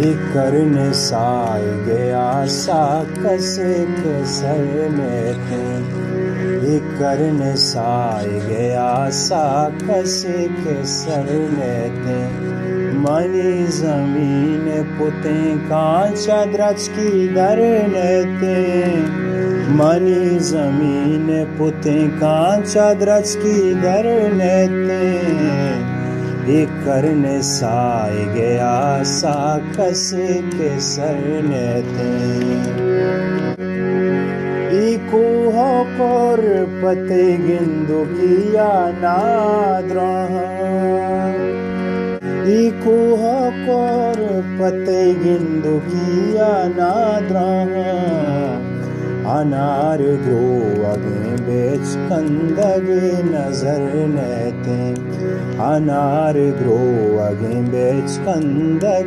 करने साय गया साकस के सर में थे, करने साय गया साकस के सर में थे। मनी जमीन पुते कांचा द्रच की दरने थे, मनी जमीन पुते कांचा द्रच की दरने थे। करने साय गया साकस के सरने थे। इको कोर पते गिंदु किया नाद्रोह, इको कोर पते गिंदु किया नाद्रोह। अनार ग्रो अगे बेच कंदगे नजर नेते, अनार ग्रो अगे बेच कंदगे